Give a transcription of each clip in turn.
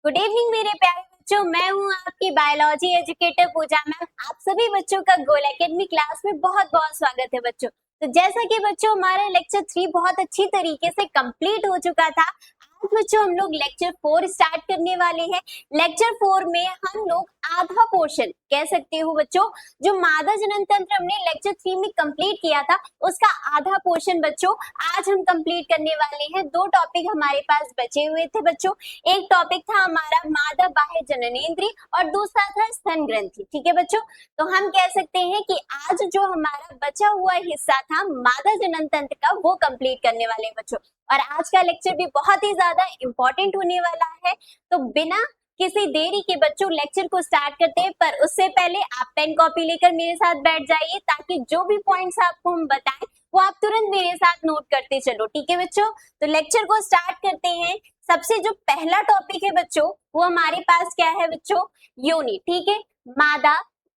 Good evening मेरे प्यारे बच्चों, मैं हूं आपकी बायोलॉजी एजुकेटर पूजा मैम। आप सभी बच्चों का गोल एकेडमी क्लास में बहुत बहुत स्वागत है बच्चों। तो जैसा कि बच्चों हमारा लेक्चर 3 बहुत अच्छी तरीके से कंप्लीट हो चुका था। आज बच्चों हम लोग लेक्चर 4 स्टार्ट करने वाले हैं। लेक्चर 4 में हम लोग आधा पोर्शन कह सकते हो बच्चों, जो मादा जनन तंत्र हमने लेक्चर 3 में कंप्लीट किया था उसका आधा पोर्शन बच्चों आज हम कंप्लीट करने वाले हैं। दो टॉपिक हमारे पास बचे हुए थे बच्चों। एक टॉपिक था हमारा मादा बाह्य जननेंद्रिय और दूसरा था स्तन ग्रंथि। ठीक है बच्चों, तो हम कह सकते हैं कि आज जो हमारा बचा हुआ हिस्सा था मादा जनन तंत्र का वो कंप्लीट करने वाले हैं बच्चों। और आज का लेक्चर भी बहुत ही ज्यादा इंपॉर्टेंट होने वाला है। तो बिना किसी देरी के बच्चों लेक्चर को स्टार्ट करते हैं, पर उससे पहले आप पेन कॉपी लेकर मेरे साथ बैठ जाइए ताकि जो भी पॉइंट्स आपको हम बताएं वो आप तुरंत मेरे साथ नोट करते चलो। ठीक है बच्चों, तो लेक्चर को स्टार्ट करते हैं। सबसे जो पहला टॉपिक है बच्चों वो हमारे पास क्या है बच्चों, योनि। ठीक है, मादा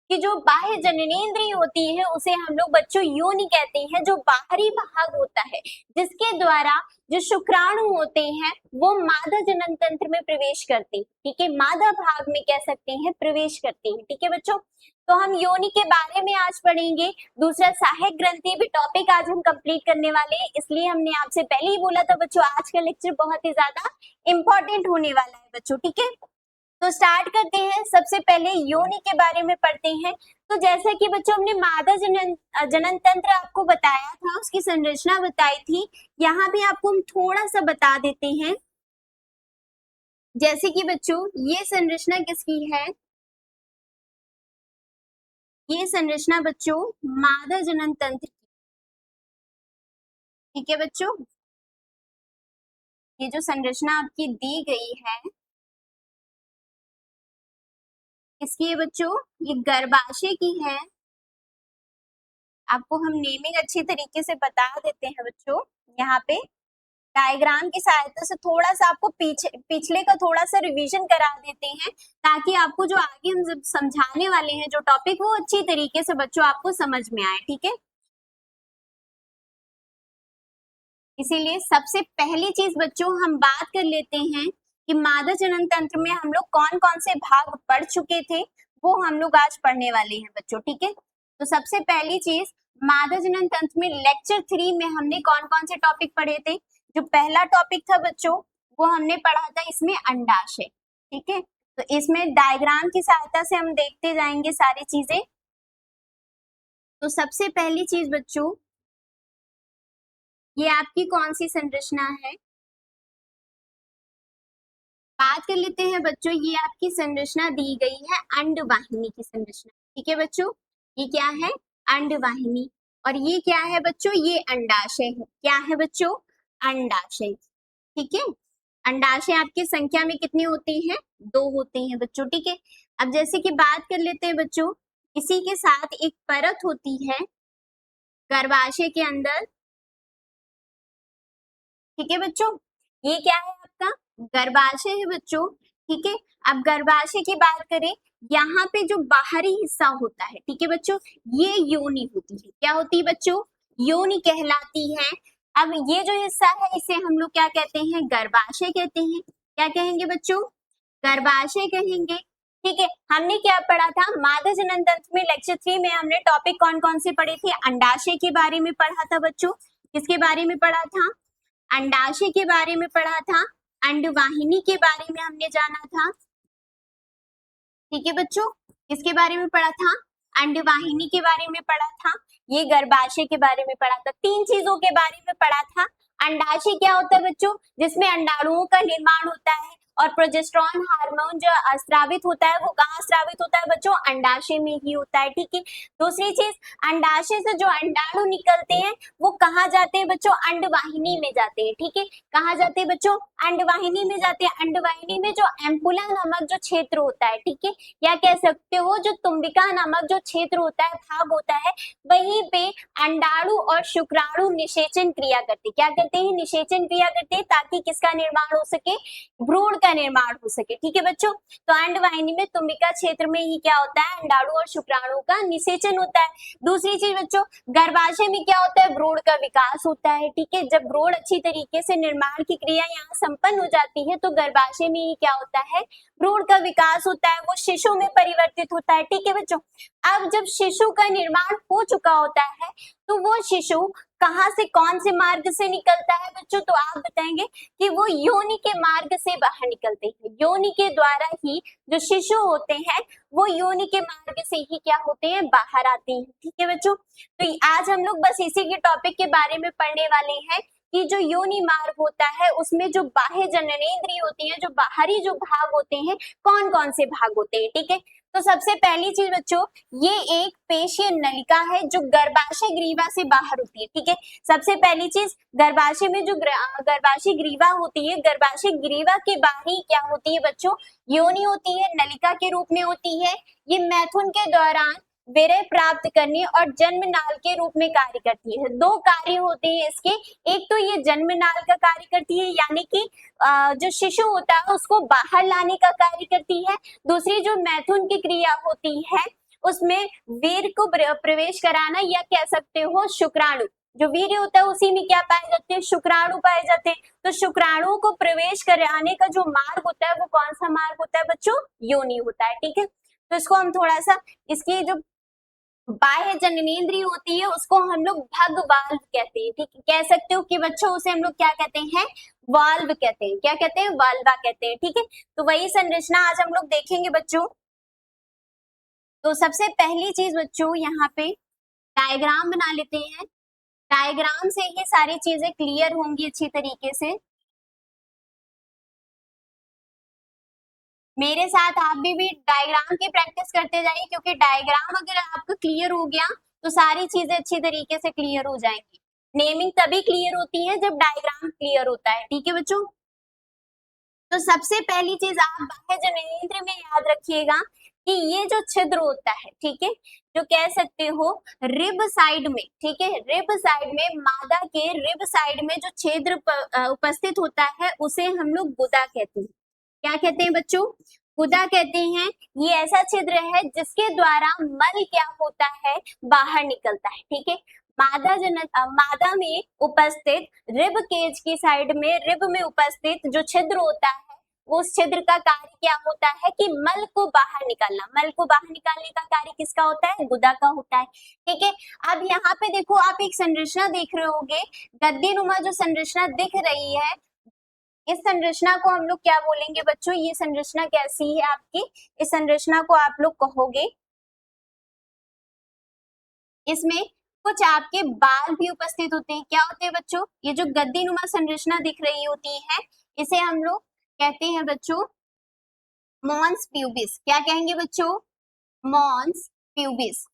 की जो बाह्य जननेंद्रिय होती है उसे हम लोग बच्चों योनि कहते हैं। जो बाहरी भाग होता है जिसके द्वारा जो शुक्राणु होते हैं वो मादा जनन तंत्र में प्रवेश करते हैं। ठीक है, मादा भाग में कह सकते हैं प्रवेश करते हैं। ठीक है बच्चों, तो हम योनि के बारे में आज पढ़ेंगे। दूसरा सहायक ग्रंथि भी टॉपिक आज हम कंप्लीट करने वाले हैं, इसलिए हमने आपसे पहले ही बोला था बच्चों आज का लेक्चर बहुत ही ज्यादा इंपॉर्टेंट होने वाला है बच्चों। ठीक है, तो स्टार्ट करते हैं। सबसे पहले योनि के बारे में पढ़ते हैं। तो जैसा कि बच्चों हमने मादा जनन तंत्र आपको बताया था, उसकी संरचना बताई थी, यहाँ भी आपको हम थोड़ा सा बता देते हैं। जैसे कि बच्चों ये संरचना किसकी है, ये संरचना बच्चों मादा जनन तंत्र की। ठीक है बच्चों, ये जो संरचना आपकी दी गई है किसकी है बच्चों, ये गर्भाशय की है। आपको हम नेमिंग अच्छी तरीके से बता देते हैं बच्चों। यहाँ पे डायग्राम की सहायता से थोड़ा सा आपको पिछले का थोड़ा सा रिवीजन करा देते हैं ताकि आपको जो आगे हम जब समझाने वाले हैं जो टॉपिक वो अच्छी तरीके से बच्चों आपको समझ में आए। ठीक है, इसीलिए सबसे पहली चीज बच्चों हम बात कर लेते हैं कि मादा जनन तंत्र में हम लोग कौन कौन से भाग पढ़ चुके थे वो हम लोग आज पढ़ने वाले हैं बच्चों। ठीक है, तो सबसे पहली चीज मादा जनन तंत्र में लेक्चर 3 में हमने कौन कौन से टॉपिक पढ़े थे। जो पहला टॉपिक था बच्चों वो हमने पढ़ा था इसमें अंडाशय। ठीक है, तो इसमें डायग्राम की सहायता से हम देखते जाएंगे सारी चीजें। तो सबसे पहली चीज बच्चों ये आपकी कौन सी संरचना है, बात कर लेते हैं बच्चों। ये आपकी संरचना दी गई है अंडवाहिनी की संरचना। ठीक है बच्चों, ये क्या है, अंडवाहिनी। और ये क्या है बच्चों, ये अंडाशय है। क्या है बच्चों, अंडाशय। ठीक है, अंडाशय आपकी संख्या में कितनी होती है, 2 होती हैं बच्चों। ठीक है, अब जैसे कि बात कर लेते हैं बच्चों, इसी के साथ एक परत होती है गर्भाशय के अंदर। ठीक है बच्चों, ये क्या है आपका गर्भाशय है बच्चों। ठीक है, अब गर्भाशय की बात करें, यहाँ पे जो बाहरी हिस्सा होता है, ठीक है बच्चों, ये योनि होती है। क्या होती है बच्चों, योनि कहलाती है। अब ये जो हिस्सा है इसे हम लोग क्या कहते हैं, गर्भाशय कहते हैं। क्या कहेंगे बच्चों, गर्भाशय कहेंगे। ठीक है, हमने क्या पढ़ा था मादा जनन तंत्र में लेक्चर 3 में हमने टॉपिक कौन कौन से पढ़े थे, अंडाशय के बारे में पढ़ा था बच्चों। किसके बारे में पढ़ा था, अंडाशय के बारे में पढ़ा था, अंडवाहिनी के बारे में हमने जाना था। ठीक है बच्चों, किसके बारे में पढ़ा था, अंडवाहिनी के बारे में पढ़ा था, ये गर्भाशय के बारे में पढ़ा था। 3 चीजों के बारे में पढ़ा था। अंडाशय क्या होता है बच्चों, जिसमें अंडाणुओं का निर्माण होता है और प्रोजेस्टेरोन हार्मोन जो स्रावित होता है वो कहाँ स्रावित होता है बच्चों, अंडाशय में ही होता है। ठीक है, दूसरी चीज अंडाशय से जो अंडाणु निकलते हैं वो कहाँ जाते हैं बच्चों, अंडवाहिनी में जाते हैं। ठीक है, कहाँ जाते हैं बच्चों, अंडवाहिनी में जाते हैं। अंडवाहिनी में जो एम्पुला नामक जो क्षेत्र होता है, ठीक है, या कह सकते हो जो तुम्बिका नामक जो क्षेत्र होता है, भाग होता है, वहीं पे अंडाणु और शुक्राणु निषेचन क्रिया करते। क्या करते हैं, निषेचन क्रिया करते हैं ताकि किसका निर्माण हो सके, भ्रूण का का निर्माण हो सके। ठीक है बच्चों, तो अंडवाहिनी में तुम्बिका क्षेत्र में ही क्या होता है, अंडाणु और शुक्राणु का निषेचन होता है। दूसरी चीज बच्चों, गर्भाशय में क्या होता है, भ्रूण का विकास होता है। ठीक है, जब भ्रूण अच्छी तरीके से निर्माण की क्रिया यहाँ संपन्न हो जाती है तो गर्भाशय में ही क्या होता है, भ्रूण का विकास होता है, वो शिशु में परिवर्तित होता है। ठीक है बच्चों, अब जब शिशु का निर्माण हो चुका होता है तो वो शिशु कहाँ से, कौन से मार्ग से निकलता है बच्चों, तो आप बताएंगे कि वो योनि के मार्ग से बाहर निकलते हैं। योनि के द्वारा ही जो शिशु होते हैं वो योनि के मार्ग से ही क्या होते हैं, बाहर आते हैं। ठीक है बच्चों, तो आज हम लोग बस इसी के टॉपिक के बारे में पढ़ने वाले हैं कि जो योनि मार्ग होता है उसमें जो बाह्य जननेंद्रिय होती है, जो बाहरी जो भाग होते हैं, कौन कौन से भाग होते हैं। ठीक है, तो सबसे पहली चीज बच्चों, ये एक पेशीय नलिका है जो गर्भाशय ग्रीवा से बाहर होती है। ठीक है, सबसे पहली चीज, गर्भाशय में जो गर्भाशय ग्रीवा होती है, गर्भाशय ग्रीवा के बाहर ही क्या होती है बच्चों, योनि होती है, नलिका के रूप में होती है। ये मैथुन के दौरान वीर्य प्राप्त करने और जन्म नाल के रूप में कार्य करती है। दो कार्य होते हैं इसके, एक तो ये जन्म नाल का कार्य करती है, यानी कि जो शिशु होता है उसको बाहर लाने का कार्य करती है। दूसरी जो मैथुन की क्रिया होती है उसमें वीर्य को प्रवेश कराना, या कह सकते हो शुक्राणु, जो वीर्य होता है उसी में क्या पाए जाते हैं, शुक्राणु पाए जाते हैं। तो शुक्राणु को प्रवेश कराने का जो मार्ग होता है वो कौन सा मार्ग होता है बच्चों, योनि होता है। ठीक है, तो इसको हम थोड़ा सा, इसकी जो बाह्य जननेंद्रिय होती है उसको हम लोग भगवाल्व कहते हैं। ठीक है, कह सकते हो कि बच्चों उसे हम लोग क्या कहते हैं, वाल्व कहते हैं। क्या कहते हैं, वाल्वा कहते हैं। ठीक है, तो वही संरचना आज हम लोग देखेंगे बच्चों। तो सबसे पहली चीज बच्चों, यहाँ पे डायग्राम बना लेते हैं। डायग्राम से ये सारी चीजें क्लियर होंगी अच्छी तरीके से। मेरे साथ आप भी डायग्राम की प्रैक्टिस करते जाइए, क्योंकि डायग्राम अगर आपका क्लियर हो गया तो सारी चीजें अच्छी तरीके से क्लियर हो जाएंगी। नेमिंग तभी क्लियर होती है जब डायग्राम क्लियर होता है। ठीक है बच्चों, तो सबसे पहली चीज आप बाह्य जननेंद्रिय में याद रखिएगा कि ये जो छिद्र होता है, ठीक है, जो कह सकते हो रिब साइड में, ठीक है, रिब साइड में, मादा के रिब साइड में जो छिद्र उपस्थित होता है उसे हम लोग गुदा कहते हैं। क्या कहते हैं बच्चों, गुदा कहते हैं। ये ऐसा छिद्र है जिसके द्वारा मल क्या होता है, बाहर निकलता है। ठीक है, मादा में उपस्थित रिब केज की साइड में, रिब में उपस्थित जो छिद्र होता है उस छिद्र का कार्य क्या होता है कि मल को बाहर निकालना। मल को बाहर निकालने का कार्य किसका होता है, गुदा का होता है। ठीक है, अब यहाँ पे देखो, आप एक संरचना देख रहे होगे, गद्दीनुमा जो संरचना दिख रही है, इस संरचना को हम लोग क्या बोलेंगे बच्चों, ये संरचना कैसी है आपकी, इस संरचना को आप लोग कहोगे, इसमें कुछ आपके बाल भी उपस्थित होते हैं। क्या होते हैं बच्चों, ये जो गद्दीनुमा संरचना दिख रही होती है इसे हम लोग कहते हैं बच्चों मॉन्स प्यूबिस। क्या कहेंगे बच्चों, मॉन्स प्यूबिस,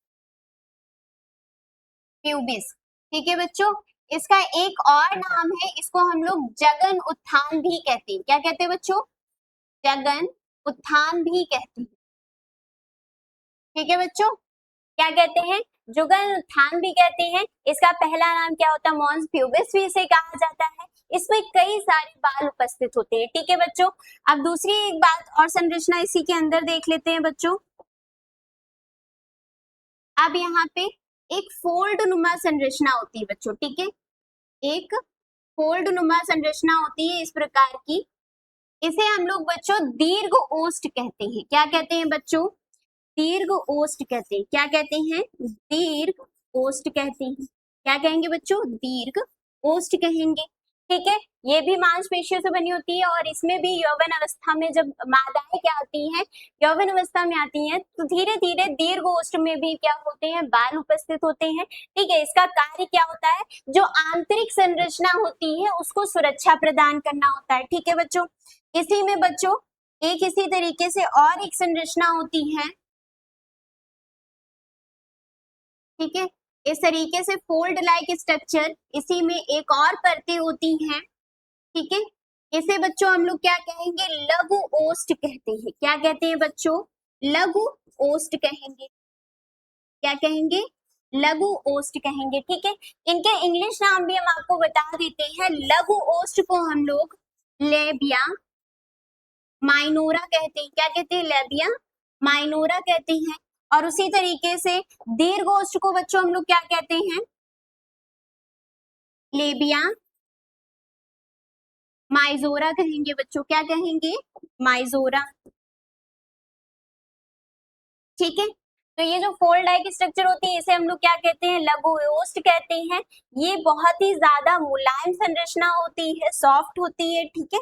प्यूबिस। ठीक है बच्चों, इसका एक और नाम है, इसको हम लोग जगन उत्थान भी कहते हैं। क्या कहते हैं बच्चों, जगन उत्थान भी कहते हैं। ठीक है बच्चों, क्या कहते हैं, जुगल उत्थान भी कहते हैं। इसका पहला नाम क्या होता है, मॉन्स प्यूबिस भी इसे कहा जाता है। इसमें कई सारे बाल उपस्थित होते हैं। ठीक है बच्चों, अब दूसरी एक बात और संरचना इसी के अंदर देख लेते हैं बच्चों। अब यहाँ पे एक फोल्ड नुमा संरचना होती है बच्चों। ठीक है, एक फोल्ड नुमा संरचना होती है इस प्रकार की, इसे हम लोग बच्चों दीर्घ ओष्ठ कहते हैं। क्या कहते हैं बच्चों, दीर्घ ओष्ठ कहते हैं। क्या कहते हैं, दीर्घ ओष्ठ कहते हैं। क्या कहेंगे बच्चों, दीर्घ ओष्ठ कहेंगे। ठीक है, ये भी मांसपेशियों से बनी होती है और इसमें भी यौवन अवस्था में जब मादाएं क्या आती हैं, यौवन अवस्था में आती हैं, तो धीरे धीरे दीर्घ ओष्ठ में भी क्या होते हैं, बाल उपस्थित होते हैं। ठीक है, इसका कार्य क्या होता है, जो आंतरिक संरचना होती है उसको सुरक्षा प्रदान करना होता है। ठीक है बच्चों, इसी में बच्चों एक इसी तरीके से और एक संरचना होती है। ठीक है, इस तरीके से फोल्ड लाइक स्ट्रक्चर, इसी में एक और परतें होती हैं। ठीक है, इसे बच्चों हम लोग क्या कहेंगे, लघु ओष्ठ कहते हैं। क्या कहते हैं बच्चों, लघु ओष्ठ कहेंगे। क्या कहेंगे, लघु ओष्ठ कहेंगे। ठीक है, इनके इंग्लिश नाम भी हम आपको बता देते हैं। लघु ओष्ठ को हम लोग लेबिया, माइनोरा कहते हैं। क्या कहते हैं? लेबिया माइनोरा कहते हैं। और उसी तरीके से दीर्घोष्ठ को बच्चों हम लोग क्या कहते हैं? लेबिया माइजोरा कहेंगे बच्चों। क्या कहेंगे? माइजोरा। ठीक है, तो ये जो फोल्ड लाइक स्ट्रक्चर होती है इसे हम लोग क्या कहते हैं? लघु ओष्ठ कहते हैं। ये बहुत ही ज्यादा मुलायम संरचना होती है, सॉफ्ट होती है। ठीक है,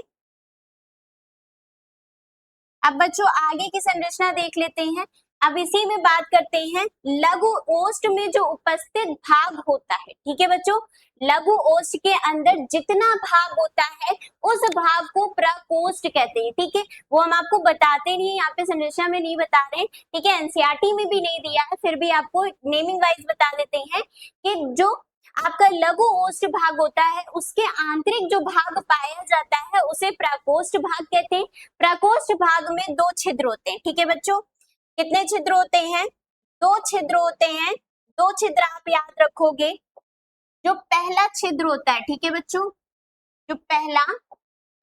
अब बच्चों आगे की संरचना देख लेते हैं। अब इसी में बात करते हैं लघु ओष्ठ में जो उपस्थित भाग होता है। ठीक है बच्चों, लघु ओष्ठ के अंदर जितना भाग होता है उस भाग को प्रकोष्ठ कहते हैं। ठीक है, वो हम आपको बताते नहीं, यहाँ पे संरचना में नहीं बता रहे। ठीक है, एनसीईआरटी में भी नहीं दिया है, फिर भी आपको नेमिंग वाइज बता देते हैं कि जो आपका लघु ओष्ठ भाग होता है उसके आंतरिक जो भाग पाया जाता है उसे प्रकोष्ठ भाग कहते हैं। प्रकोष्ठ भाग में दो छिद्र होते हैं। ठीक है बच्चों, कितने छिद्र होते हैं? दो छिद्र होते हैं। दो छिद्र आप याद रखोगे। जो पहला छिद्र होता है, ठीक है बच्चों, जो पहला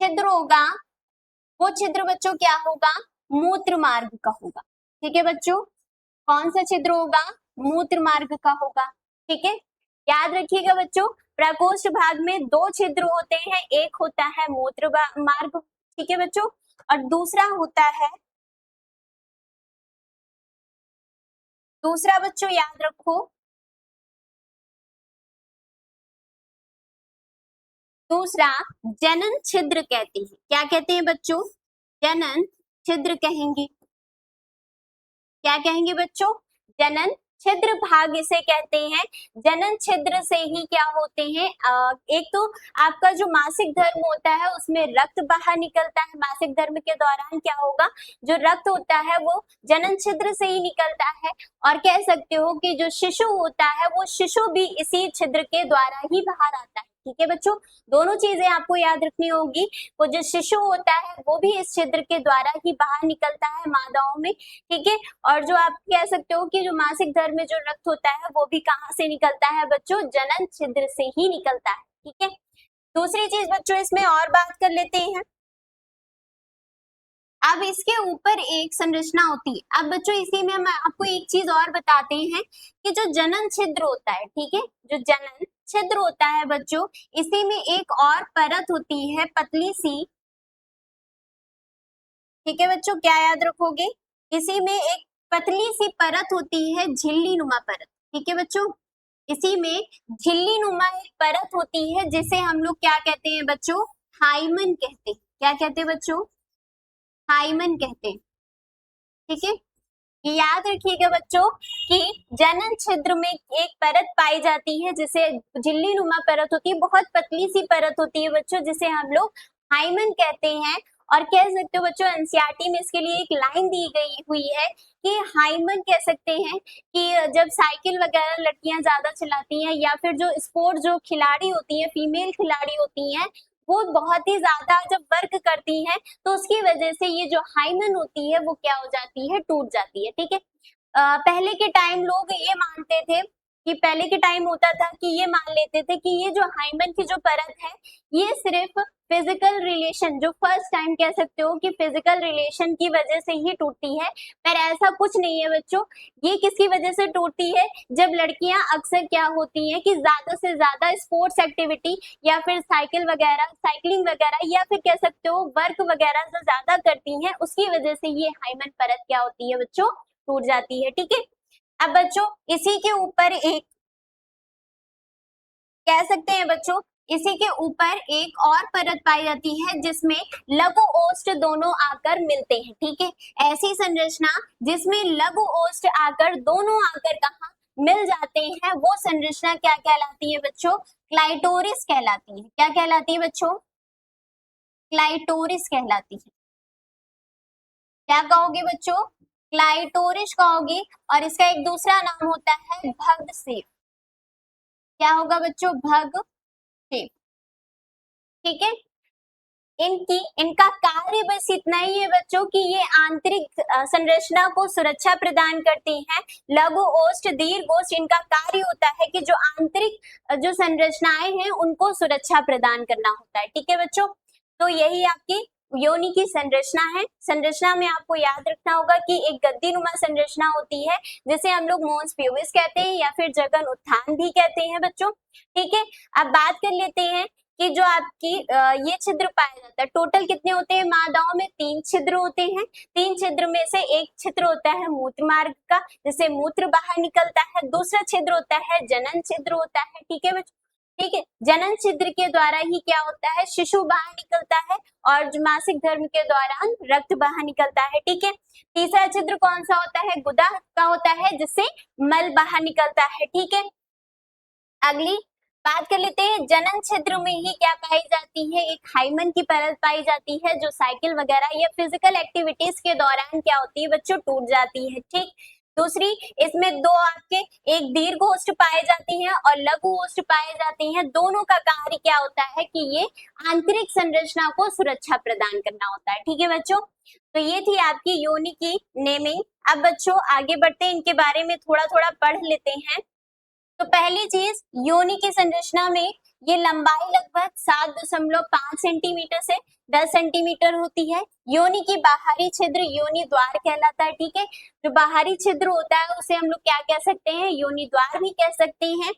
छिद्र होगा वो छिद्र बच्चों क्या होगा? मूत्र मार्ग का होगा। ठीक है बच्चों, कौन सा छिद्र होगा? मूत्र मार्ग का होगा। ठीक है, याद रखिएगा बच्चों, प्रकोष्ठ भाग में दो छिद्र होते हैं, एक होता है मूत्र मार्ग। ठीक है बच्चों, और दूसरा बच्चों याद रखो, दूसरा जनन छिद्र कहते हैं। क्या कहते हैं बच्चों? जनन छिद्र कहेंगे। क्या कहेंगे बच्चों? जनन छिद्र भाग इसे कहते हैं। जनन छिद्र से ही क्या होते हैं? एक तो आपका जो मासिक धर्म होता है उसमें रक्त बाहर निकलता है। मासिक धर्म के दौरान क्या होगा? जो रक्त होता है वो जनन छिद्र से ही निकलता है। और कह सकते हो कि जो शिशु होता है वो शिशु भी इसी छिद्र के द्वारा ही बाहर आता है। ठीक है बच्चों, दोनों चीजें आपको याद रखनी होगी। वो जो शिशु होता है वो भी इस छिद्र के द्वारा ही बाहर निकलता है मादाओं में। ठीक है, और जो आप कह सकते हो कि जो मासिक धर्म में जो रक्त होता है वो भी कहाँ से निकलता है बच्चों? जनन छिद्र से ही निकलता है। ठीक है, दूसरी चीज बच्चों इसमें और बात कर लेते हैं। अब इसके ऊपर एक संरचना होती है। अब बच्चों इसी में हम आपको एक चीज और बताते हैं कि जो जनन छिद्र होता है, ठीक है, जो जनन छिद्र होता है बच्चों, इसी में एक और परत होती है पतली सी। ठीक है बच्चों, क्या याद रखोगे? इसी में एक पतली सी परत होती है, झिल्ली नुमा परत। ठीक है बच्चों, इसी में झिल्ली नुमा एक परत होती है जिसे हम लोग क्या कहते हैं बच्चों? हाइमन कहते हैं। क्या कहते हैं बच्चों? हाइमन कहते हैं। ठीक है, ये याद रखिएगा बच्चों कि जनन छिद्र में एक परत पाई जाती है जिसे झिल्ली नुमा परत होती है, बहुत पतली सी परत होती है बच्चों, जिसे हम लोग हाइमन कहते हैं। और कह सकते हो बच्चों एनसीईआरटी में इसके लिए एक लाइन दी गई हुई है कि हाइमन कह सकते हैं कि जब साइकिल वगैरह लड़कियां ज्यादा चलाती हैं या फिर जो स्पोर्ट जो खिलाड़ी होती हैं, फीमेल खिलाड़ी होती हैं, वो बहुत ही ज्यादा जब वर्क करती हैं तो उसकी वजह से ये जो हाइमन होती है वो क्या हो जाती है? टूट जाती है। ठीक है, पहले के टाइम लोग ये मानते थे कि पहले के टाइम होता था कि ये मान लेते थे कि ये जो हाइमन की जो परत है ये सिर्फ फिजिकल रिलेशन, जो फर्स्ट टाइम कह सकते हो कि फिजिकल रिलेशन की वजह से ही टूटती है, पर ऐसा कुछ नहीं है बच्चों। ये किसकी वजह से टूटती है? जब लड़कियां अक्सर क्या होती हैं कि ज्यादा से ज्यादा स्पोर्ट्स एक्टिविटी या फिर साइकिलिंग वगैरह या फिर कह सकते हो वर्क वगैरह जो ज्यादा करती हैं उसकी वजह से ये हाइमन परत क्या होती है बच्चों? टूट जाती है। ठीक है, अब बच्चों इसी के ऊपर एक कह सकते हैं बच्चों, इसी के ऊपर एक और परत पाई जाती है जिसमें लघु ओष्ठ दोनों आकर मिलते हैं। ठीक है, ऐसी संरचना जिसमें लघु ओष्ठ आकर दोनों आकर कहा मिल जाते हैं वो संरचना क्या कहलाती है बच्चों? क्लाइटोरिस कहलाती है। क्या कहलाती है बच्चों? क्लाइटोरिस कहलाती है। क्या कहोगे बच्चों? क्लाइटोरिस कहोगे। और इसका एक दूसरा नाम होता है भग्न सेप। क्या होगा बच्चों? भग्न सेप। ठीक है, इनका कार्य बस इतना ही है बच्चों कि ये आंतरिक संरचना को सुरक्षा प्रदान करती हैं। लघु ओष्ठ दीर्घ ओष्ठ इनका कार्य होता है कि जो आंतरिक जो संरचनाएं हैं उनको सुरक्षा प्रदान करना होता है। ठीक है बच्चों, तो यही आपकी योनि की संरचना है। संरचना में आपको याद रखना होगा कि एक गद्दीनुमा संरचना होती है जिसे हम लोग मोन्स प्यूबिस कहते हैं या फिर जगन उत्थान भी कहते हैं बच्चों। ठीक है, अब बात कर लेते हैं कि जो आपकी ये छिद्र पाया जाता है, टोटल कितने होते हैं मादाओं में? 3 छिद्र होते हैं। 3 छिद्र में से एक छिद्र होता है मूत्र मार्ग का, जिससे मूत्र बाहर निकलता है। दूसरा छिद्र होता है जनन छिद्र होता है। ठीक है बच्चों, ठीक है, जनन छिद्र के द्वारा ही क्या होता है? शिशु बाहर निकलता है और जो मासिक धर्म के दौरान रक्त बाहर निकलता है। ठीक है, तीसरा छिद्र कौन सा होता है? गुदा का होता है, जिससे मल बाहर निकलता है। ठीक है, अगली बात कर लेते हैं, जनन छिद्र में ही क्या पाई जाती है? एक हाइमन की परत पाई जाती है जो साइकिल वगैरह या फिजिकल एक्टिविटीज के दौरान क्या होती है बच्चों? टूट जाती है। ठीक, दूसरी, इसमें दो आपके एक दीर्घ ओष्ठ पाए जाते हैं और लघु ओष्ठ पाए जाते हैं। दोनों का कार्य क्या होता है कि ये आंतरिक संरचना को सुरक्षा प्रदान करना होता है। ठीक है बच्चों, तो ये थी आपकी योनि की नेमिंग। अब बच्चों आगे बढ़ते हैं, इनके बारे में थोड़ा थोड़ा पढ़ लेते हैं। तो पहली चीज, योनि की संरचना में ये लंबाई लगभग 7.5 सेंटीमीटर से 10 सेंटीमीटर होती है। योनि की बाहरी छिद्र योनि द्वार कहलाता है। ठीक है, जो बाहरी छिद्र होता है उसे हम लोग क्या कह सकते हैं? योनि द्वार भी कह सकते हैं।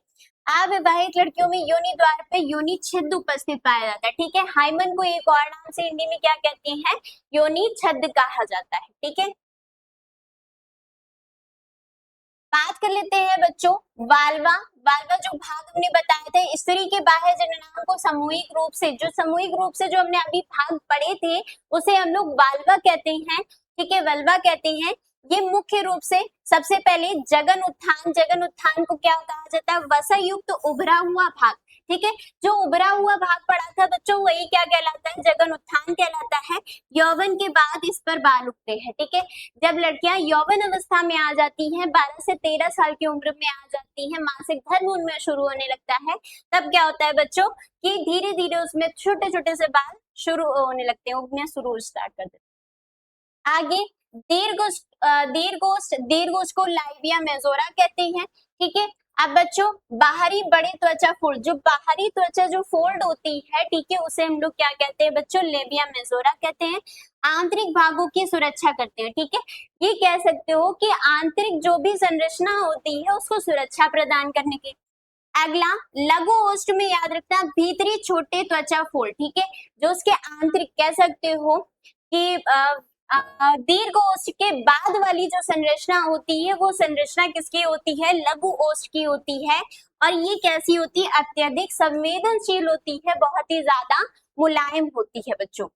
अविवाहित लड़कियों में योनि द्वार पे योनि छिद्र उपस्थित पाया जाता है। ठीक है, हाइमन को एक और नाम से हिंदी में क्या कहते हैं? योनि छिद्र कहा जाता है। ठीक है, बात कर लेते हैं बच्चों वाल्वा। वाल्वा जो भाग हमने बताए थे, स्त्री के बाह्य जननांग को सामूहिक रूप से जो हमने अभी भाग पढ़े थे उसे हम लोग वाल्वा कहते हैं। ठीक है, वल्वा कहते हैं। ये मुख्य रूप से सबसे पहले जगन उत्थान को क्या कहा जाता है? वसा युक्त उभरा हुआ भाग। ठीक है, जो उभरा हुआ भाग पड़ा था बच्चों वही क्या कहलाता है? जगन उत्थान कहलाता है। यौवन के बाद इस पर बाल उगते हैं। ठीक है, जब लड़कियां यौवन अवस्था में आ जाती हैं, 12 से 13 साल की उम्र में आ जाती हैं, मासिक धर्म उनमें शुरू होने लगता है, तब क्या होता है बच्चों कि धीरे धीरे उसमें छोटे छोटे से बाल शुरू होने लगते हैं, उगने शुरू स्टार्ट कर देते हैं। आगे दीर्घोष्ठ को लाइबिया मेजोरा कहते हैं। ठीक है, अब बच्चों बाहरी बड़े त्वचा फोल्ड, जो बाहरी त्वचा जो फोल्ड होती है, ठीक है, उसे हम लोग क्या कहते हैं बच्चों? लेबिया मेजोरा कहते हैं। आंतरिक भागों की सुरक्षा करते हैं। ठीक है, ये कह सकते हो कि आंतरिक जो भी संरचना होती है उसको सुरक्षा प्रदान करने की। अगला लघु ओष्ठ में याद रखना भीतरी छोटे त्वचा फोल्ड। ठीक है, जो उसके आंतरिक कह सकते हो कि दीर्घ ओष्ठ के बाद वाली जो संरचना होती है वो संरचना किसकी होती है? लघु ओष्ठ की होती है। और ये कैसी होती है? अत्यधिक संवेदनशील होती है, बहुत ही ज्यादा मुलायम होती है बच्चों।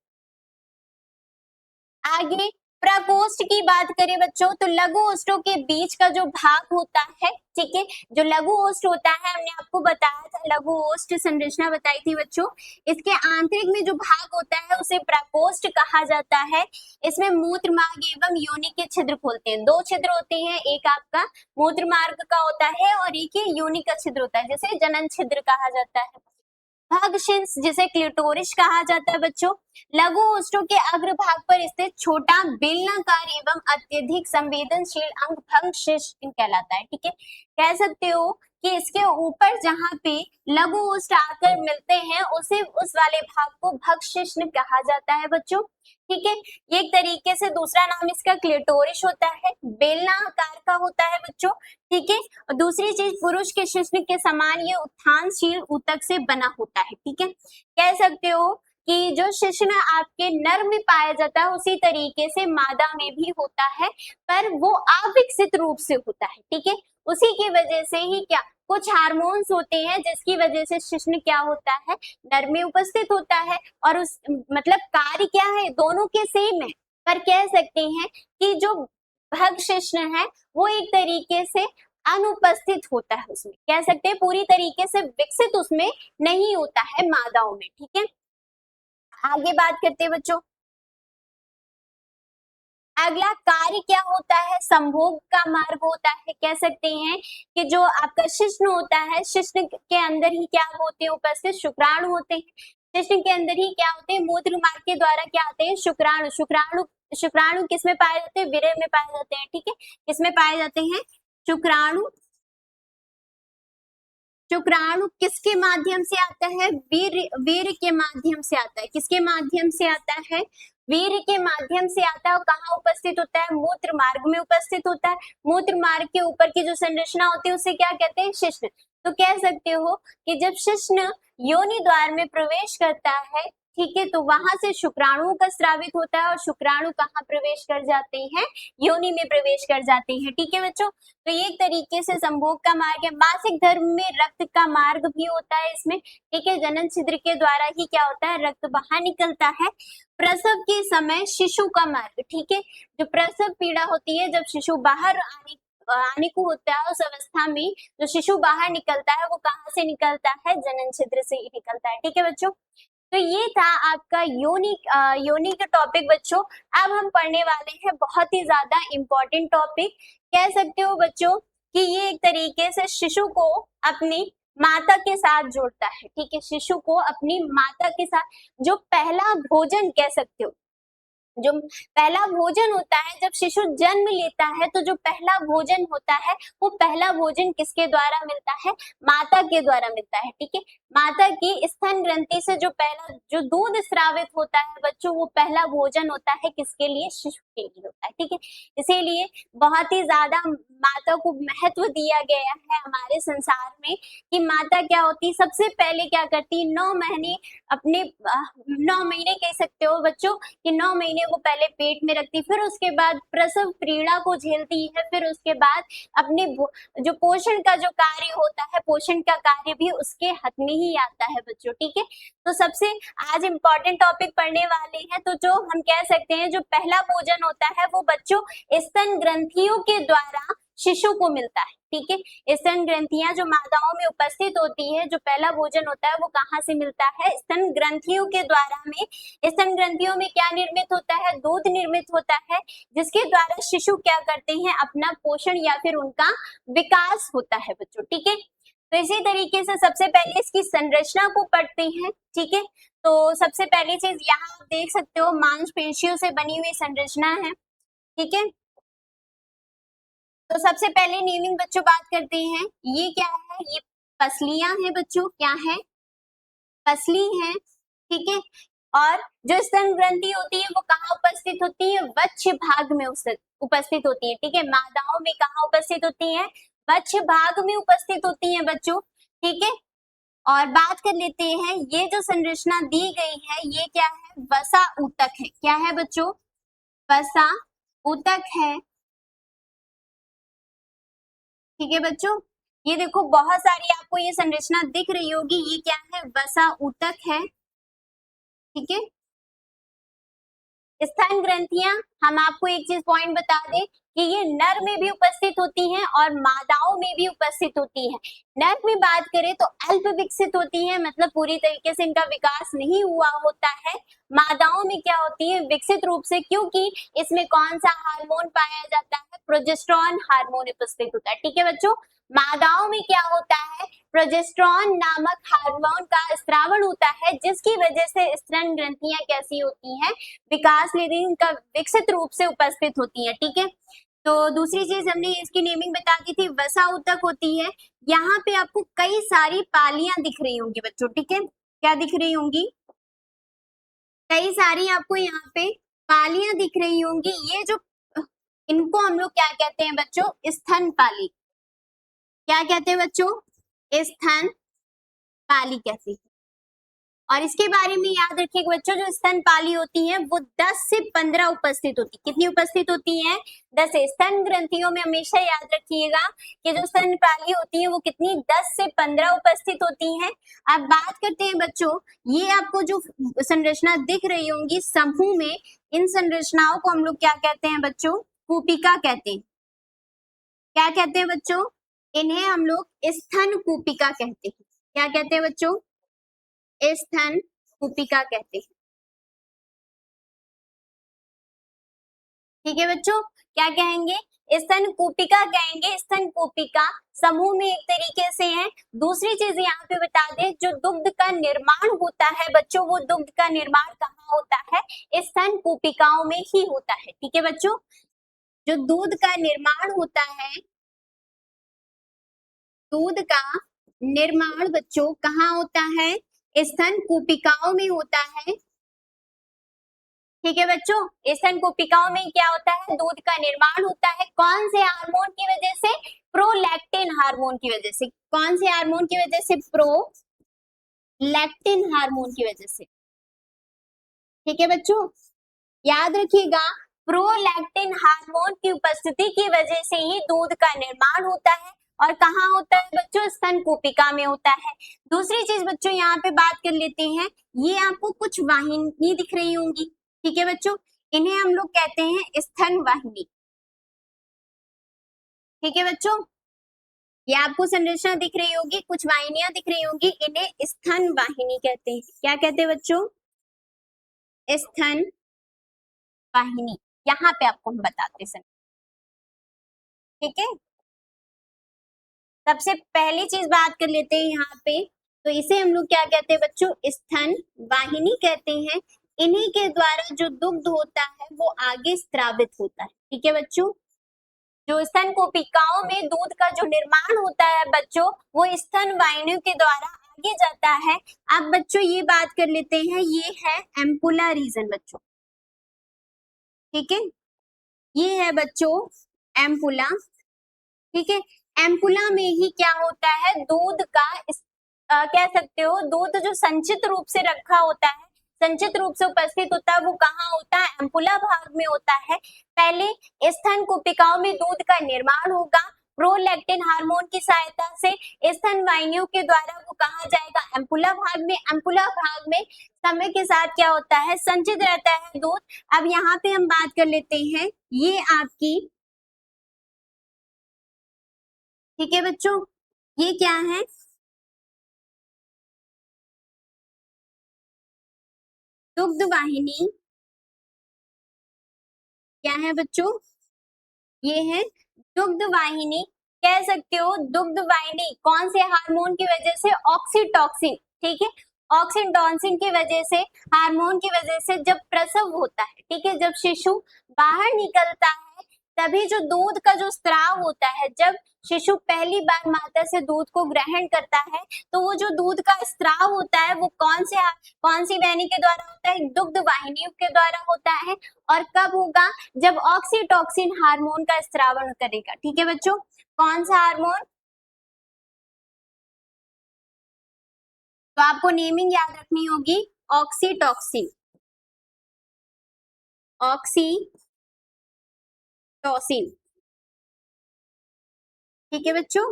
आगे प्रकोष्ठ की बात करें बच्चों तो लघु ओष्ठों के बीच का जो भाग होता है, ठीक है, जो लघु ओष्ठ होता है हमने आपको बताया था, लघु ओष्ठ संरचना बताई थी बच्चों। इसके आंतरिक में जो भाग होता है उसे प्रकोष्ठ कहा जाता है। इसमें मूत्र मार्ग एवं योनि के छिद्र खोलते हैं। 2 छिद्र होते हैं, एक आपका मूत्र मार्ग का होता है और एक ही योनि का छिद्र होता है, जिसे जनन छिद्र कहा जाता है। भगशिंस जिसे क्लिटोरिस कहा जाता है बच्चों। लघु ओष्ठों के अग्रभाग पर स्थित छोटा बेलनाकार एवं अत्यधिक संवेदनशील अंग भंगशिश्न कहलाता है। ठीक है, कह सकते हो कि इसके ऊपर जहाँ पे लघु ओष्ठ आकर मिलते हैं उसे उस वाले भाग को भगशिश्न कहा जाता है बच्चों। ठीक है, एक तरीके से दूसरा नाम इसका क्लिटोरिस होता है, बेलनाकार का होता है बच्चों। ठीक है, और दूसरी चीज पुरुष के शिश्न के समान ये उत्थानशील ऊतक से बना होता है। ठीक है, कह सकते हो कि जो शिश्न आपके नर में पाया जाता है उसी तरीके से मादा में भी होता है, पर वो अविकसित रूप से होता है। ठीक है, उसी की वजह से ही क्या कुछ हार्मोन्स होते हैं जिसकी वजह से शिश्न क्या होता है? नर में उपस्थित होता है। और उस मतलब कार्य क्या है? दोनों के सेम है, पर कह सकते हैं कि जो भग शिश्न है वो एक तरीके से अनुपस्थित होता है, उसमें कह सकते हैं पूरी तरीके से विकसित उसमें नहीं होता है मादाओं में। ठीक है, आगे बात करते हैं बच्चों। अगला कार्य क्या होता है? संभोग का मार्ग होता है। कह सकते हैं कि जो आपका शिश्न होता है, शिश्न के अंदर ही क्या होते हैं? उपस्थित शुक्राणु होते हैं। शिश्न के अंदर ही क्या होते हैं? मूत्र मार्ग के द्वारा क्या आते हैं? शुक्राणु। शुक्राणु किस में पाए जाते हैं? वीर्य में पाए जाते हैं। ठीक है, किस में पाए जाते हैं? शुक्राणु शुक्राणु किसके माध्यम से आता है? वीर्य के माध्यम से आता है। किसके माध्यम से आता है? वीर्य के माध्यम से आता है। और कहाँ उपस्थित होता है? मूत्र मार्ग में उपस्थित होता है। मूत्र मार्ग के ऊपर की जो संरचना होती है उसे क्या कहते हैं? शिश्न। तो कह सकते हो कि जब शिश्न योनि द्वार में प्रवेश करता है, ठीक है, तो वहां से शुक्राणुओं का स्रावित होता है और शुक्राणु कहाँ प्रवेश कर जाते हैं? योनि में प्रवेश कर जाते हैं। ठीक है बच्चों, तो ये एक तरीके से संभोग का मार्ग है। मासिक धर्म में रक्त का मार्ग भी होता है इसमें, ठीक है, जनन छिद्र के द्वारा ही क्या होता है? रक्त बाहर निकलता है। प्रसव के समय शिशु का मार्ग, ठीक है, जो प्रसव पीड़ा होती है, जब शिशु बाहर आने को होता है, उस अवस्था में जो शिशु बाहर निकलता है वो कहाँ से निकलता है? जनन छिद्र से ही निकलता है। ठीक है बच्चों, तो ये था आपका योनि का टॉपिक बच्चों। अब हम पढ़ने वाले हैं बहुत ही ज्यादा इम्पोर्टेंट टॉपिक, कह सकते हो बच्चों कि ये एक तरीके से शिशु को अपनी माता के साथ जोड़ता है। ठीक है, शिशु को अपनी माता के साथ, जो पहला भोजन कह सकते हो, जो पहला भोजन होता है जब शिशु जन्म लेता है, तो जो पहला भोजन होता है वो पहला भोजन किसके द्वारा मिलता है? माता के द्वारा मिलता है। ठीक है, माता की स्तन ग्रंथि से जो पहला जो दूध स्रावित होता है बच्चों, वो पहला भोजन होता है किसके लिए? शिशु के लिए होता है। ठीक है, इसीलिए बहुत ही ज्यादा माता को महत्व दिया गया है हमारे संसार में, कि माता क्या होती है? सबसे पहले क्या करती है? 9 महीने अपने 9 महीने कह सकते हो बच्चों कि 9 महीने वो पहले पेट में रखती, फिर उसके बाद प्रसव पीड़ा को झेलती है, फिर उसके बाद अपने जो पोषण का जो कार्य होता है, पोषण का कार्य भी उसके हाथ में ही आता है बच्चों। ठीक है, तो सबसे आज इम्पोर्टेंट टॉपिक पढ़ने वाले हैं, तो जो हम कह सकते हैं जो पहला भोजन होता है वो बच्चों स्तन ग्रंथियों के द्वारा शिशु को मिलता है। ठीक है, स्तन ग्रंथियां जो माताओं में उपस्थित होती है, जो पहला भोजन होता है वो कहाँ से मिलता है? स्तन ग्रंथियों के द्वारा में। स्तन ग्रंथियों में क्या निर्मित होता है? दूध निर्मित होता है, जिसके द्वारा शिशु क्या करते हैं? अपना पोषण या फिर उनका विकास होता है बच्चों। ठीक है, तो इसी तरीके से सबसे पहले इसकी संरचना को पढ़ते हैं। ठीक है, तो सबसे पहली चीज यहाँ आप देख सकते हो मांसपेशियों से बनी हुई संरचना है। ठीक है, तो सबसे पहले नेमिंग बच्चों बात करते हैं, ये क्या है? ये पसलियां हैं बच्चों, क्या है? पसली है। ठीक है, और जो स्तन ग्रंथि होती है वो कहाँ उपस्थित होती है? वक्ष भाग में उपस्थित होती है। ठीक है, मादाओं में कहाँ उपस्थित होती है? वक्ष भाग में उपस्थित होती है बच्चों। ठीक है, और बात कर लेते हैं, ये जो संरचना दी गई है ये क्या है? वसा ऊतक है। क्या है बच्चों? वसा ऊतक है। ठीक है बच्चों, ये देखो बहुत सारी आपको ये संरचना दिख रही होगी, ये क्या है? वसा ऊतक है। ठीक है, स्तन ग्रंथियां, हम आपको एक चीज पॉइंट बता दें कि ये नर में भी उपस्थित होती हैं और मादाओं में भी उपस्थित होती हैं। नर में बात करें तो अल्प विकसित होती है, मतलब पूरी तरीके से इनका विकास नहीं हुआ होता है। मादाओं में क्या होती है? विकसित रूप से, क्योंकि इसमें कौन सा हार्मोन पाया जाता है? प्रोजेस्टेरॉन हार्मोन उपस्थित होता है। ठीक है बच्चों, मादाओं में क्या होता है? प्रोजेस्टेरॉन नामक हार्मोन का स्रावण होता है, जिसकी वजह से स्तन ग्रंथियां कैसी होती हैं? विकास लेती, इनका विकसित रूप से उपस्थित होती है। ठीक है, तो दूसरी चीज हमने इसकी नेमिंग बता दी थी, वसा ऊतक होती है। यहाँ पे आपको कई सारी पालियां दिख रही होंगी बच्चों। ठीक है, क्या दिख रही होंगी? कई सारी आपको यहाँ पे पालियां दिख रही होंगी। ये जो इनको हम लोग क्या कहते हैं बच्चों? स्तन पाली। क्या कहते हैं बच्चों? स्तन पाली कहते हैं। और इसके बारे में याद रखिएगा बच्चों, जो स्तनपाली होती हैं वो 10 से 15 उपस्थित होती। कितनी उपस्थित होती हैं? 10 से। स्तन ग्रंथियों में हमेशा याद रखिएगा कि जो स्तनपाली होती है वो कितनी? 10 से 15 उपस्थित होती हैं। अब बात करते हैं बच्चों, ये आपको जो संरचना दिख रही होंगी समूह में, इन संरचनाओं को हम लोग क्या कहते हैं बच्चों? कूपिका कहते हैं। क्या कहते हैं बच्चों? इन्हें हम लोग स्तन कूपिका कहते हैं। क्या कहते हैं बच्चों? स्तन कूपिका कहते हैं। ठीक है बच्चों, क्या कहेंगे? स्तन कूपिका कहेंगे। स्तन कूपिका समूह में एक तरीके से है। दूसरी चीज यहाँ पे बता दें, जो दुग्ध का निर्माण होता है बच्चों, वो दुग्ध का निर्माण कहाँ होता है? स्तन कूपिकाओं में ही होता है। ठीक है बच्चों, जो दूध का निर्माण होता है, दूध का निर्माण बच्चों कहाँ होता है? स्तन कूपिकाओं में होता है। ठीक है बच्चों, स्तन कूपिकाओं में क्या होता है? दूध का निर्माण होता है। कौन से हार्मोन की वजह से? प्रोलैक्टिन हार्मोन की वजह से। कौन से हार्मोन की वजह से? प्रोलैक्टिन हार्मोन की वजह से। ठीक है बच्चों, याद रखिएगा, प्रोलैक्टिन हार्मोन की उपस्थिति की वजह से ही दूध का निर्माण होता है। और कहाँ होता है बच्चों? स्तन कूपिका में होता है। दूसरी चीज बच्चों यहाँ पे बात कर लेते हैं, ये आपको कुछ वाहिनी दिख रही होंगी। ठीक है बच्चों, इन्हें हम लोग कहते हैं स्तन वाहिनी। ठीक है बच्चों, ये आपको संरचना दिख रही होगी, कुछ वाहिनियां दिख रही होंगी, इन्हें स्तन वाहिनी कहते हैं। क्या कहते हैं बच्चों? स्तन वाहिनी। यहाँ पे आपको हम बताते हैं। ठीक है, सबसे पहली चीज बात कर लेते हैं यहाँ पे, तो इसे हम लोग क्या कहते हैं बच्चों? स्तन वाहिनी कहते हैं। इन्हीं के द्वारा जो दुग्ध होता है वो आगे स्त्रावित होता है। ठीक है बच्चों, जो स्तन कोशिकाओं में दूध का जो निर्माण होता है बच्चों, वो स्तन वाहिनियों के द्वारा आगे जाता है। अब बच्चों ये बात कर लेते हैं, ये है एम्पुला रीजन बच्चों। ठीक है, ये है बच्चों एम्पुला। ठीक है, एम्पुला में ही क्या होता है? दूध का कह सकते हो, दूध जो संचित रूप से रखा होता है, संचित रूप से उपस्थित होता है, वो कहाँ होता है? एम्पुला भाग में होता है। पहले स्तन कोशिकाओं में दूध का निर्माण होगा, प्रोलैक्टिन हार्मोन की सहायता से स्तन वाहिनियों के द्वारा वो कहाँ जाएगा? एम्पुला भाग में। एम्पुला भाग में समय के साथ क्या होता है? संचित रहता है दूध। अब यहाँ पे हम बात कर लेते हैं, ये आपकी, ठीक है बच्चों, ये क्या है? दुग्ध वाहिनी। क्या है बच्चों? ये है दुग्ध वाहिनी। कह सकते हो दुग्ध वाहिनी कौन से हार्मोन की वजह से? ऑक्सीटॉसिन। ठीक है, ऑक्सीटोसिन की वजह से, हार्मोन की वजह से जब प्रसव होता है, ठीक है, जब शिशु बाहर निकलता है, तभी जो दूध का जो स्त्राव होता है, जब शिशु पहली बार माता से दूध को ग्रहण करता है, तो वो जो दूध का स्त्राव होता है वो कौन सी वाहिनी के द्वारा होता है? दुग्ध वाहिनियों के द्वारा होता है। और कब होगा? जब ऑक्सीटोसिन हार्मोन का स्त्रावण करेगा। ठीक है बच्चों, कौन सा हार्मोन? तो आपको नेमिंग याद रखनी होगी, ऑक्सीटोसिन। ऑक्सीटोसिन। ठीक है बच्चों,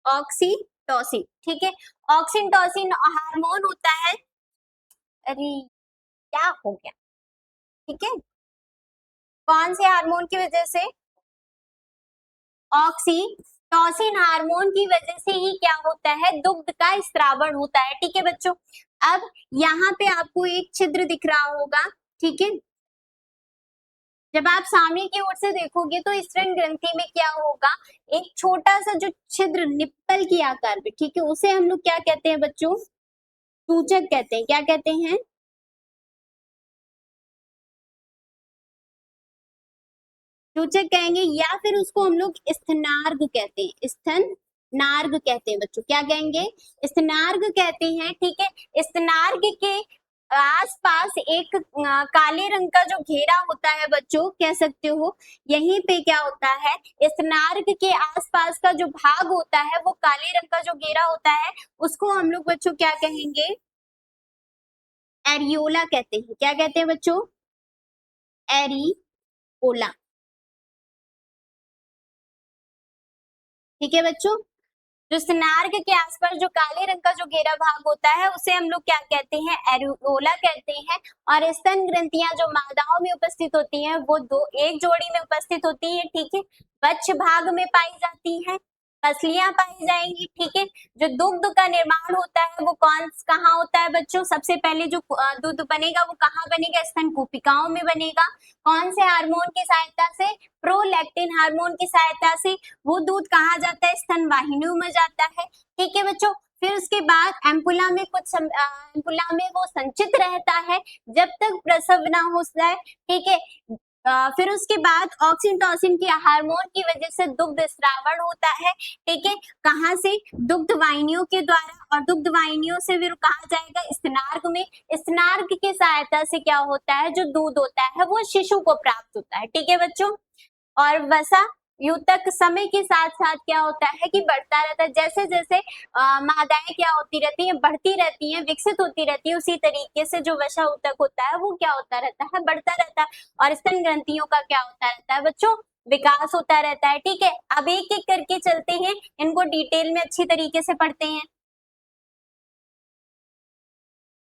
ऑक्सीटोसिन। ठीक है, ऑक्सीटोसिन हार्मोन होता है। अरे क्या हो गया? ठीक है, कौन से हार्मोन की वजह से? ऑक्सीटोसिन हार्मोन की वजह से ही क्या होता है? दुग्ध का स्त्रावण होता है। ठीक है बच्चों, अब यहाँ पे आपको एक छिद्र दिख रहा होगा। ठीक है, जब आप सामने की ओर से देखोगे तो स्तन ग्रंथि में क्या होगा? एक छोटा सा जो छिद्र निप्पल की आकार में, ठीक है, उसे हम लोग क्या कहते हैं बच्चों? सूचक कहते हैं। क्या कहते हैं? सूचक कहेंगे, या फिर उसको हम लोग स्तनार्घ कहते हैं। स्तनार्घ कहते हैं बच्चों। क्या कहेंगे? स्तनार्घ कहते हैं। ठीक है, स्तनार्घ के आसपास एक काले रंग का जो घेरा होता है बच्चों, कह सकते हो, यहीं पे क्या होता है? स्तनार्घ के आसपास का जो भाग होता है वो काले रंग का जो घेरा होता है, उसको हम लोग बच्चों क्या कहेंगे? एरियोला कहते हैं। क्या कहते हैं बच्चों? एरियोला। ठीक है बच्चों, जो स्नार्ग के आसपास जो काले रंग का जो घेरा भाग होता है उसे हम लोग क्या कहते हैं? एरियोला कहते हैं। और स्तन ग्रंथियां जो मादाओं में उपस्थित होती हैं वो एक जोड़ी में उपस्थित होती है। ठीक है, वक्ष भाग में पाई जाती है, पसलियां पाई जाएंगी। ठीक है, जो दुग्ध का निर्माण होता है वो कहाँ होता है बच्चों? सबसे पहले जो दूध बनेगा वो कहाँ बनेगा? स्तन कोशिकाओं में बनेगा। कौन से हार्मोन की सहायता से? प्रोलैक्टिन हार्मोन की सहायता से। वो दूध कहाँ जाता है? स्तन वाहिनियों में जाता है। ठीक है बच्चों, फिर उसके बाद एम्पुला में एम्पुला में वो संचित रहता है जब तक प्रसव ना हो जाए। ठीक है, फिर उसके बाद ऑक्सीटोसिन की हार्मोन की वजह से दुग्ध स्रावण होता है, ठीक है। कहाँ से? दुग्ध वाहिनियों के द्वारा, और दुग्ध वाहिनियों से फिर कहा जाएगा स्तनार्ग में। स्तनार्ग की सहायता से क्या होता है, जो दूध होता है वो शिशु को प्राप्त होता है, ठीक है बच्चों। और वसा यूतक समय के साथ साथ क्या होता है कि बढ़ता रहता है, जैसे जैसे मादाएं क्या होती रहती हैं, बढ़ती रहती हैं, विकसित होती रहती है, उसी तरीके से जो वसा ऊतक होता है वो क्या होता रहता है, बढ़ता रहता है। और स्तन ग्रंथियों का क्या होता रहता है बच्चों, विकास होता रहता है, ठीक है। अब एक एक करके चलते हैं, इनको डिटेल में अच्छी तरीके से पढ़ते हैं।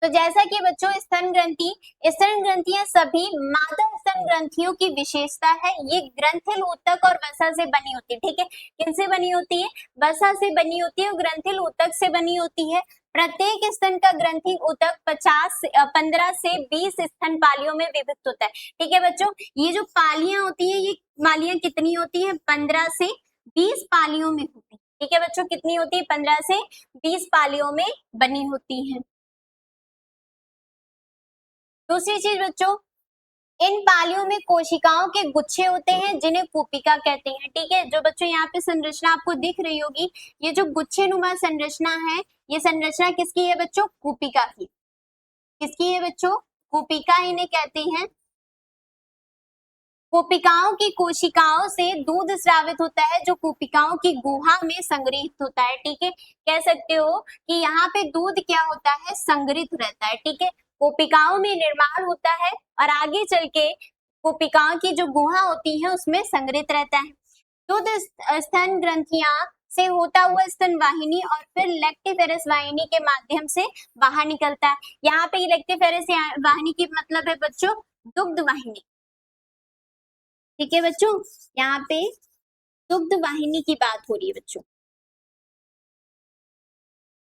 तो जैसा कि बच्चों स्तन ग्रंथियां सभी मादा स्तन ग्रंथियों की विशेषता है। ये ग्रंथिल ऊतक और वसा से बनी होती है, ठीक है। किनसे बनी होती है? वसा से बनी होती है और ग्रंथिल ऊतक से बनी होती है। प्रत्येक स्तन का ग्रंथि ऊतक 15 से 20 स्तन पालियों में विभक्त होता है, ठीक है बच्चों। ये जो पालियां होती है, ये पालियां कितनी होती है? 15 से 20 पालियों में होती है, ठीक है बच्चों। कितनी होती है? 15 से 20 पालियों में बनी होती है। दूसरी चीज बच्चों, इन पालियों में कोशिकाओं के गुच्छे होते हैं जिन्हें कूपिका कहते हैं, ठीक है। जो बच्चों यहाँ पे संरचना आपको दिख रही होगी, ये जो गुच्छे नुमा संरचना है, ये संरचना किसकी है बच्चों? कूपिका की। किसकी है बच्चों? कूपिका इन्हें कहते हैं। कूपिकाओं की कोशिकाओं से दूध स्रावित होता है जो कूपिकाओं की गुहा में संग्रहित होता है, ठीक है। कह सकते हो कि यहाँ पे दूध क्या होता है? संग्रहित रहता है, ठीक है। कोशिकाओं में निर्माण होता है और आगे चल के कोशिकाओं की जो गुहा होती है उसमें संग्रहित रहता है। दूध स्तन ग्रंथियां से होता हुआ स्तन वाहिनी और फिर लेक्टिफेरस वाहिनी के माध्यम से बाहर निकलता है। यहाँ पे लेक्टिफेरस वाहिनी की मतलब है बच्चों दुग्ध वाहिनी, ठीक है बच्चों। यहाँ पे दुग्ध वाहिनी की बात हो रही है बच्चों।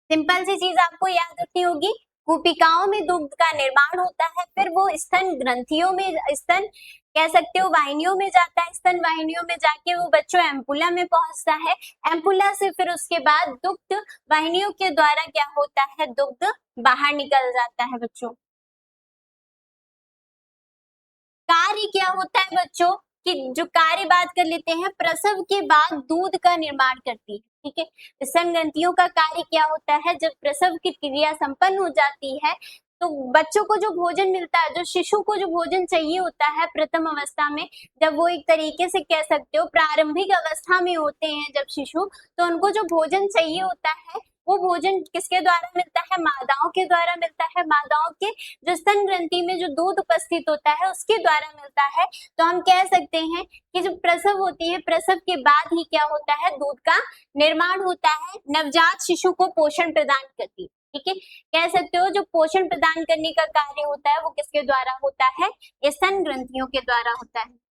सिंपल सी चीज आपको याद रखनी होगी, कूपिकाओं में दुग्ध का निर्माण होता है, फिर वो स्तन ग्रंथियों में, स्तन कह सकते हो वाहिनियों में जाता है, स्तन वाहिनियों में जाके वो बच्चों एम्पुला में पहुंचता है। एम्पुला से फिर उसके बाद दुग्ध वाहिनियों के द्वारा क्या होता है? दुग्ध बाहर निकल जाता है बच्चों। कार्य क्या होता है बच्चों, कि जो कार्य बात कर लेते हैं, प्रसव के बाद दूध का निर्माण करती है, ठीक है। स्तन ग्रंथियों का कार्य क्या होता है? जब प्रसव की क्रिया संपन्न हो जाती है तो बच्चों को जो भोजन मिलता है, जो शिशु को जो भोजन चाहिए होता है प्रथम अवस्था में, जब वो एक तरीके से कह सकते हो प्रारंभिक अवस्था में होते हैं जब शिशु, तो उनको जो भोजन चाहिए होता है वो भोजन किसके द्वारा मिलता है? मादाओं के द्वारा मिलता है। मादाओं के जो स्तन ग्रंथि में जो दूध उपस्थित होता है उसके द्वारा मिलता है। तो हम कह सकते हैं कि जो प्रसव होती है, प्रसव के बाद ही क्या होता है? दूध का निर्माण होता है, नवजात शिशु को पोषण प्रदान करती है, ठीक है। कह सकते हो जो पोषण प्रदान करने का कार्य होता है वो किसके द्वारा होता है? स्तन ग्रंथियों के द्वारा होता है।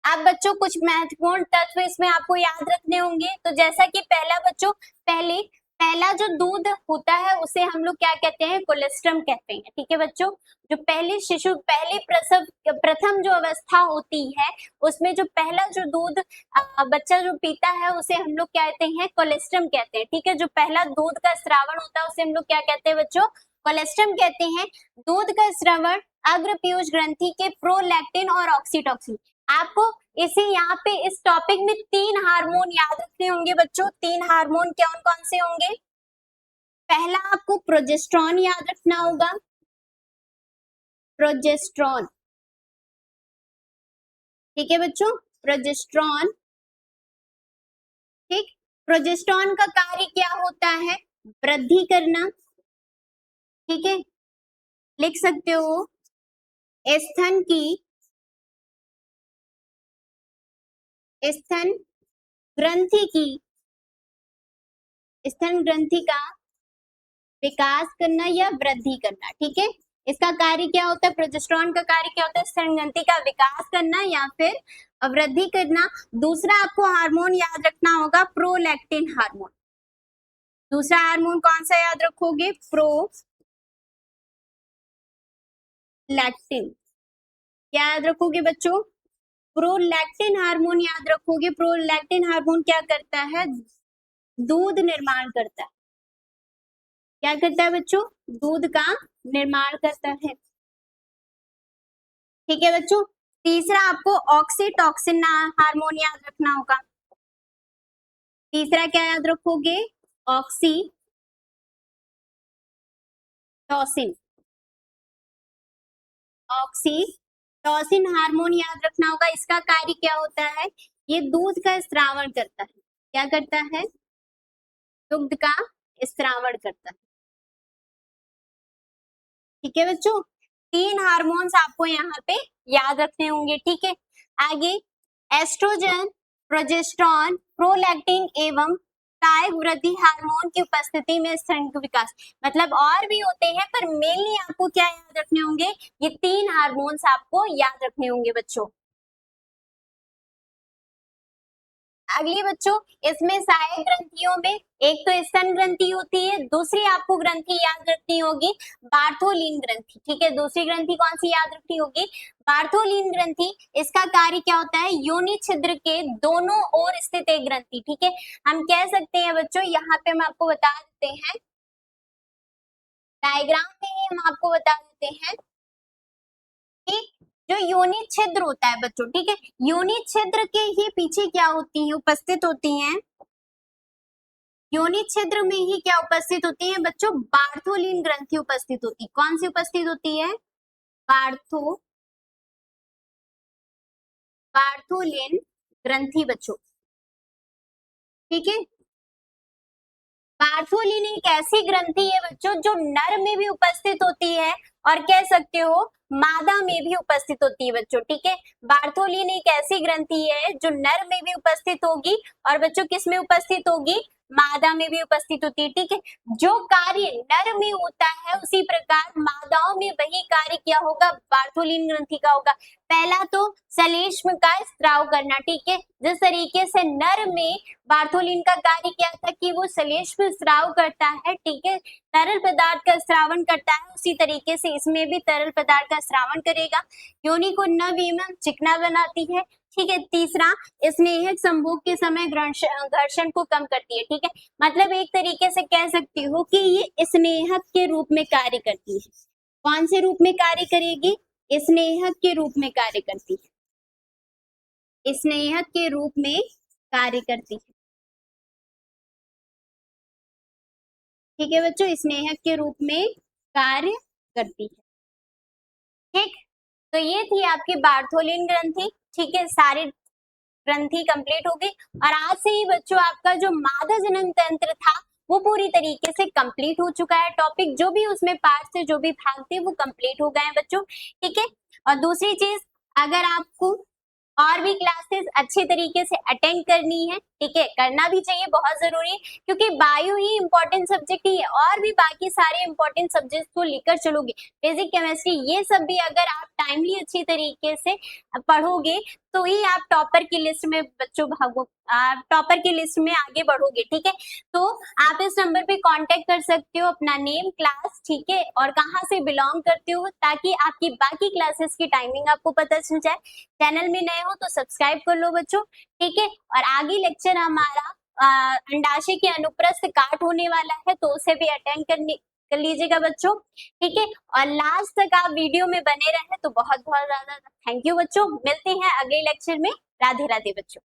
अब बच्चों कुछ महत्वपूर्ण तत्व इसमें आपको याद रखने होंगे। तो जैसा कि पहला बच्चों, पहला जो दूध होता है उसे हम लोग क्या कहते हैं? कोलेस्ट्रम कहते हैं, ठीक है बच्चों। जो पहले प्रसव प्रथम जो अवस्था होती है उसमें जो पहला जो दूध बच्चा जो पीता है उसे हम लोग कहते हैं? कोलेस्ट्रम कहते हैं, ठीक है। जो पहला दूध का स्रावण होता है उसे हम लोग क्या कहते हैं बच्चों? कोलेस्ट्रम कहते हैं। दूध का स्रावण अग्र पीयूष ग्रंथि के प्रोलैक्टिन और ऑक्सीटोसिन। आपको इसी यहाँ पे इस टॉपिक में 3 हार्मोन याद रखने होंगे बच्चों। 3 हार्मोन कौन कौन से होंगे? पहला आपको प्रोजेस्टेरॉन याद रखना होगा, प्रोजेस्टेरॉन, ठीक है बच्चों, प्रोजेस्टेरॉन, ठीक। प्रोजेस्टेरॉन का कार्य क्या होता है? वृद्धि करना, ठीक है। लिख सकते हो स्तन स्तन ग्रंथि की स्तन ग्रंथि का विकास करना या वृद्धि करना, ठीक है। इसका कार्य क्या होता है? प्रोजेस्टेरॉन का कार्य क्या होता है? स्तन ग्रंथि का विकास करना या फिर वृद्धि करना। दूसरा आपको हार्मोन याद रखना होगा प्रोलैक्टिन हार्मोन। दूसरा हार्मोन कौन सा याद रखोगे? प्रोलैक्टिन। क्या याद रखोगे बच्चों? प्रोलैक्टिन हार्मोन याद रखोगे। प्रोलैक्टिन हार्मोन क्या करता है? दूध निर्माण करता है। क्या करता है बच्चों? दूध का निर्माण करता है। ठीक है बच्चों। तीसरा आपको ऑक्सीटॉक्सिन हार्मोन याद रखना होगा। तीसरा क्या याद रखोगे? ऑक्सीटोसिन। ऑक्सीटोसिन हार्मोन याद रखना होगा। इसका कार्य क्या होता है? ये दूध का स्रावण करता है। क्या करता है? दुग्ध का स्रावण करता है। ठीक है बच्चों, 3 हार्मोन्स आपको यहाँ पे याद रखने होंगे। ठीक है, आगे एस्ट्रोजन, प्रोजेस्टेरॉन, प्रोलैक्टिन एवं काय वृद्धि हार्मोन की उपस्थिति में स्तन विकास, मतलब और भी होते हैं पर मेनली आपको क्या याद रखने होंगे? ये 3 हार्मोन्स आपको याद रखने होंगे बच्चों। अगली बच्चों, इसमें सहायक ग्रंथियों में एक तो स्तन ग्रंथि होती है, दूसरी आपको ग्रंथि याद रखनी होगी बार्थोलीन ग्रंथि। ठीक है, दूसरी ग्रंथि कौन सी याद रखनी होगी? बार्थोलीन ग्रंथि। इसका कार्य क्या होता है? योनि छिद्र के दोनों ओर स्थित एक ग्रंथि। ठीक है, हम कह सकते हैं बच्चों, यहाँ पे हम आपको बता देते हैं, डायग्राम में ही हम आपको बता देते हैं कि जो योनि छिद्र होता है बच्चों, ठीक है, योनि छिद्र के ही पीछे क्या होती है? उपस्थित होती हैं, योनि छिद्र में ही क्या उपस्थित होती है बच्चों? बार्थोलीन ग्रंथि उपस्थित होती है। कौन सी उपस्थित होती है? बार्थोलीन ग्रंथि बच्चों। ठीक है, बार्थोलीन एक ऐसी ग्रंथि है बच्चों जो नर में भी उपस्थित होती है और कह सकते हो मादा में भी उपस्थित होती है बच्चों। ठीक है, बार्थोलीन एक ऐसी ग्रंथि है जो नर में भी उपस्थित होगी और बच्चों किस में उपस्थित होगी? मादा में भी उपस्थित होती है। ठीक है, जो कार्य नर में होता है उसी प्रकार मादाओं में वही कार्य क्या होगा? बार्थोलीन ग्रंथि का होगा। पहला तो सलेष्म का स्त्राव करना। ठीक है, जिस तरीके से नर में बार्थोलीन का कार्य क्या था कि वो सलेष्म स्राव करता है, ठीक है, तरल पदार्थ का श्रावण करता है, उसी तरीके से इसमें भी तरल पदार्थ का श्रावण करेगा। योनि को नव एवं चिकना बनाती है। ठीक है, तीसरा स्नेहक संभोग के समय घर्षण को कम करती है। ठीक है, मतलब एक तरीके से कह सकती हो कि ये स्नेहक के रूप में कार्य करती है। कौन से रूप में कार्य करेगी? स्नेहक के रूप में कार्य करती है, स्नेहक के रूप में कार्य करती है। ठीक है बच्चों, स्नेहक के रूप में कार्य करती है। ठीक, तो ये थी आपकी बार्थोलिन ग्रंथि। ठीक है, सारी ग्रंथि कंप्लीट हो गई और आज से ही बच्चों आपका जो मादा जनन तंत्र था वो पूरी तरीके से कंप्लीट हो चुका है। टॉपिक जो भी उसमें पार्ट थे, जो भी भाग थे, वो कंप्लीट हो गए हैं बच्चों। ठीक है, और दूसरी चीज, अगर आपको और भी क्लासेस अच्छे तरीके से अटेंड करनी है, ठीक है, करना भी चाहिए, बहुत जरूरी है, क्योंकि बायो ही इंपॉर्टेंट सब्जेक्ट ही है और भी बाकी सारे इंपॉर्टेंट सब्जेक्ट को लेकर चलोगे, फिजिक्स, केमिस्ट्री, ये सब भी अगर आप टाइमली अच्छी तरीके से पढ़ोगे तो ही आप टॉपर की लिस्ट में बच्चों भागो, टॉपर की लिस्ट में आगे बढ़ोगे। ठीक है, तो आप इस नंबर पे कांटेक्ट कर सकते हो, अपना नेम, क्लास, ठीक है, और कहाँ से बिलोंग करते हो, ताकि आपकी बाकी क्लासेस की टाइमिंग आपको पता चल जाए। चैनल में नए हो तो सब्सक्राइब कर लो बच्चों। ठीक है, और आगे लेक्चर हमारा अंडाशय के अनुप्रस्थ काट होने वाला है, तो उसे भी अटेंड कर लीजिएगा बच्चों। ठीक है, और लास्ट तक आप वीडियो में बने रहे तो बहुत बहुत ज्यादा थैंक यू बच्चों। मिलते हैं अगले लेक्चर में। राधे राधे बच्चों।